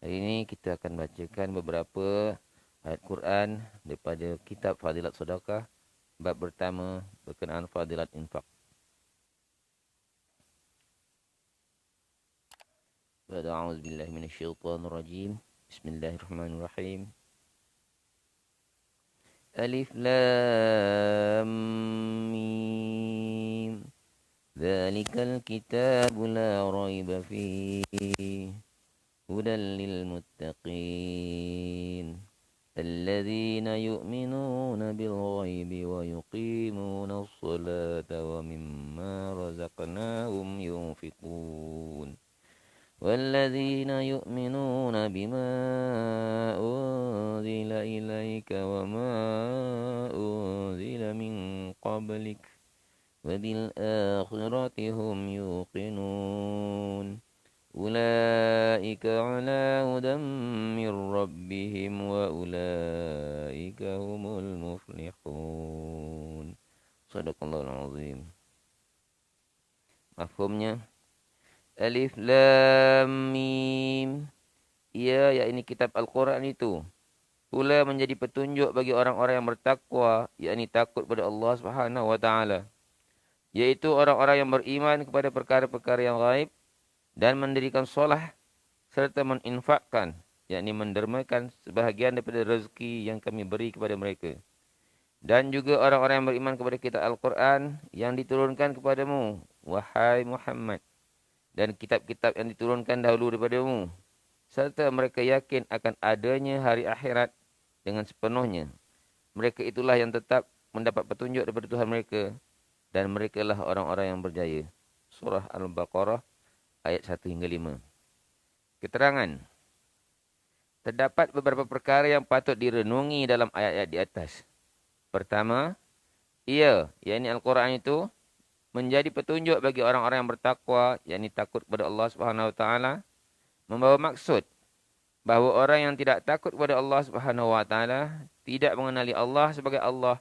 Hari ini kita akan bacakan beberapa ayat Quran daripada kitab Fadilat Sedekah, bab pertama berkenaan Fadilat Infak. A'udzu billahi minasyaitonir rajim. Bismillahirrahmanirrahim. Alif Lam Mim. Dzalikal kitabu la raiba fihi. Hudan lil muttaqin. الذين يؤمنون بالغيب ويقيمون الصلاة ومما رزقناهم ينفقون والذين يؤمنون بما أنزل إليك وما أنزل من قبلك وبالآخرة هم يوقنون أولئك على هدى من ربهم وأولئك هم المفلحون. Sadaqallahul azim. Mafhumnya, Alif Lam Mim. Ia, yakni kitab Al-Quran itu, pula menjadi petunjuk bagi orang-orang yang bertakwa, yakni takut pada Allah Subhanahu wa taala, yaitu orang-orang yang beriman kepada perkara-perkara yang gaib dan mendirikan solah serta meninfakkan, yakni mendermakan sebahagian daripada rezeki yang kami beri kepada mereka. Dan juga orang-orang yang beriman kepada kitab Al-Quran yang diturunkan kepadamu, wahai Muhammad, dan kitab-kitab yang diturunkan dahulu daripadamu, serta mereka yakin akan adanya hari akhirat dengan sepenuhnya. Mereka itulah yang tetap mendapat petunjuk daripada Tuhan mereka, dan mereka lah orang-orang yang berjaya. Surah Al-Baqarah ayat 1 hingga 5. Keterangan. Terdapat beberapa perkara yang patut direnungi dalam ayat-ayat di atas. Pertama, ia, yakni Al-Quran itu, menjadi petunjuk bagi orang-orang yang bertakwa, yakni takut kepada Allah Subhanahu wa taala, membawa maksud bahawa orang yang tidak takut kepada Allah Subhanahu wa taala tidak mengenali Allah sebagai Allah,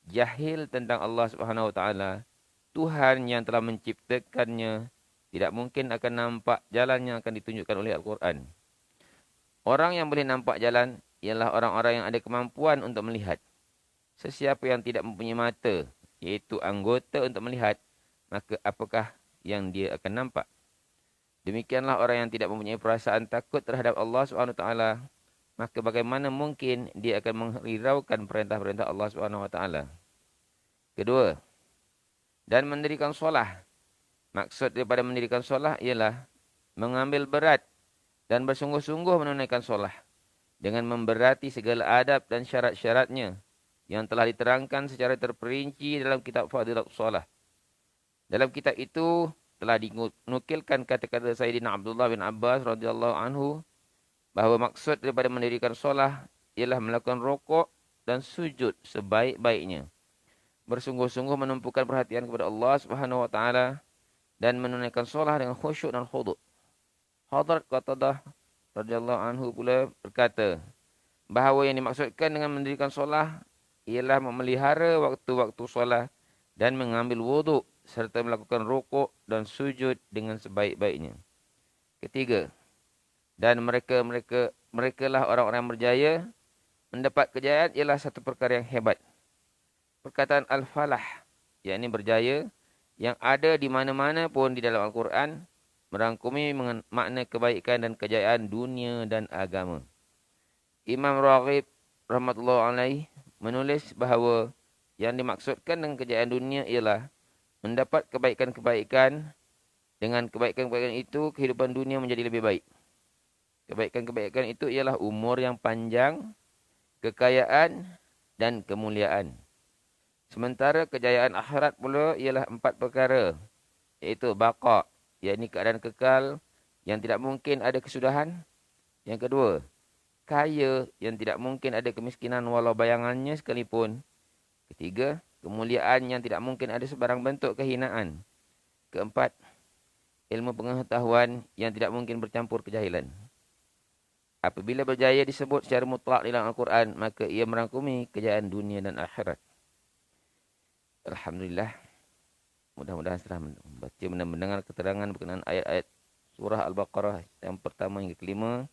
jahil tentang Allah Subhanahu wa taala, Tuhan yang telah menciptakannya, tidak mungkin akan nampak jalan yang akan ditunjukkan oleh Al-Quran. Orang yang boleh nampak jalan ialah orang-orang yang ada kemampuan untuk melihat. Sesiapa yang tidak mempunyai mata, iaitu anggota untuk melihat, maka apakah yang dia akan nampak? Demikianlah orang yang tidak mempunyai perasaan takut terhadap Allah SWT, maka bagaimana mungkin dia akan menghiraukan perintah-perintah Allah SWT? Kedua, dan mendirikan solah. Maksud daripada mendirikan solah ialah mengambil berat dan bersungguh-sungguh menunaikan solah dengan memberati segala adab dan syarat-syaratnya yang telah diterangkan secara terperinci dalam kitab Fadilat Solah. Dalam kitab itu telah dinukilkan kata-kata Sayyidina Abdullah bin Abbas radhiyallahu anhu bahawa maksud daripada mendirikan solah ialah melakukan rukuk dan sujud sebaik-baiknya, bersungguh-sungguh menumpukan perhatian kepada Allah Subhanahu wa taala dan menunaikan solah dengan khusyuk dan khudu'. Hadrat Qatadah radhiyallahu anhu pula berkata bahawa yang dimaksudkan dengan mendirikan solah ialah memelihara waktu-waktu solah dan mengambil wuduk serta melakukan rukuk dan sujud dengan sebaik-baiknya. Ketiga, dan mereka lah orang-orang yang berjaya. Mendapat kejayaan ialah satu perkara yang hebat. Perkataan al-falah, yakni berjaya, yang ada di mana-mana pun di dalam Al-Quran, merangkumi makna kebaikan dan kejayaan dunia dan agama. Imam Raghib rahmatullahi alaih menulis bahawa yang dimaksudkan dengan kejayaan dunia ialah mendapat kebaikan-kebaikan. Dengan kebaikan-kebaikan itu, kehidupan dunia menjadi lebih baik. Kebaikan-kebaikan itu ialah umur yang panjang, kekayaan dan kemuliaan. Sementara kejayaan akhirat pula ialah 4 perkara, iaitu baqa, yakni keadaan kekal yang tidak mungkin ada kesudahan. Yang kedua, kaya yang tidak mungkin ada kemiskinan walau bayangannya sekalipun. Ketiga, kemuliaan yang tidak mungkin ada sebarang bentuk kehinaan. Keempat, ilmu pengetahuan yang tidak mungkin bercampur kejahilan. Apabila berjaya disebut secara mutlak dalam Al-Quran, maka ia merangkumi kejayaan dunia dan akhirat. Alhamdulillah. Mudah-mudahan setelah membaca dan mendengar keterangan berkenaan ayat-ayat surah Al-Baqarah yang pertama hingga kelima,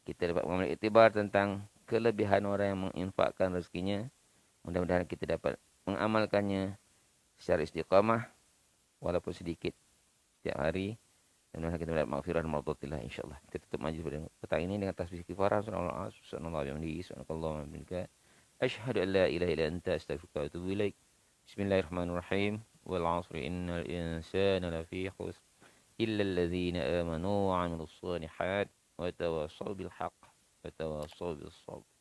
kita dapat mengambil iktibar tentang kelebihan orang yang menginfakkan rezekinya. Mudah-mudahan kita dapat mengamalkannya secara istiqamah walaupun sedikit setiap hari. Dan mudah-mudahan kita mendapat maghfirah dan maghfiratillah insyaallah. Kita tutup majlis pada petang ini dengan tasbih istighfar. Subhanallah wa bihamdihi subhanakallahumma wa bihamdika asyhadu an la ilaha illa anta astaghfiruka wa atubu ilaik. Bismillahirrahmanirrahim. Wal 'asri innal insana lafi khusr illa alladhina amanu wa 'amilus shalihat wa tawassaw bil haqq wa tawassaw bis sabr.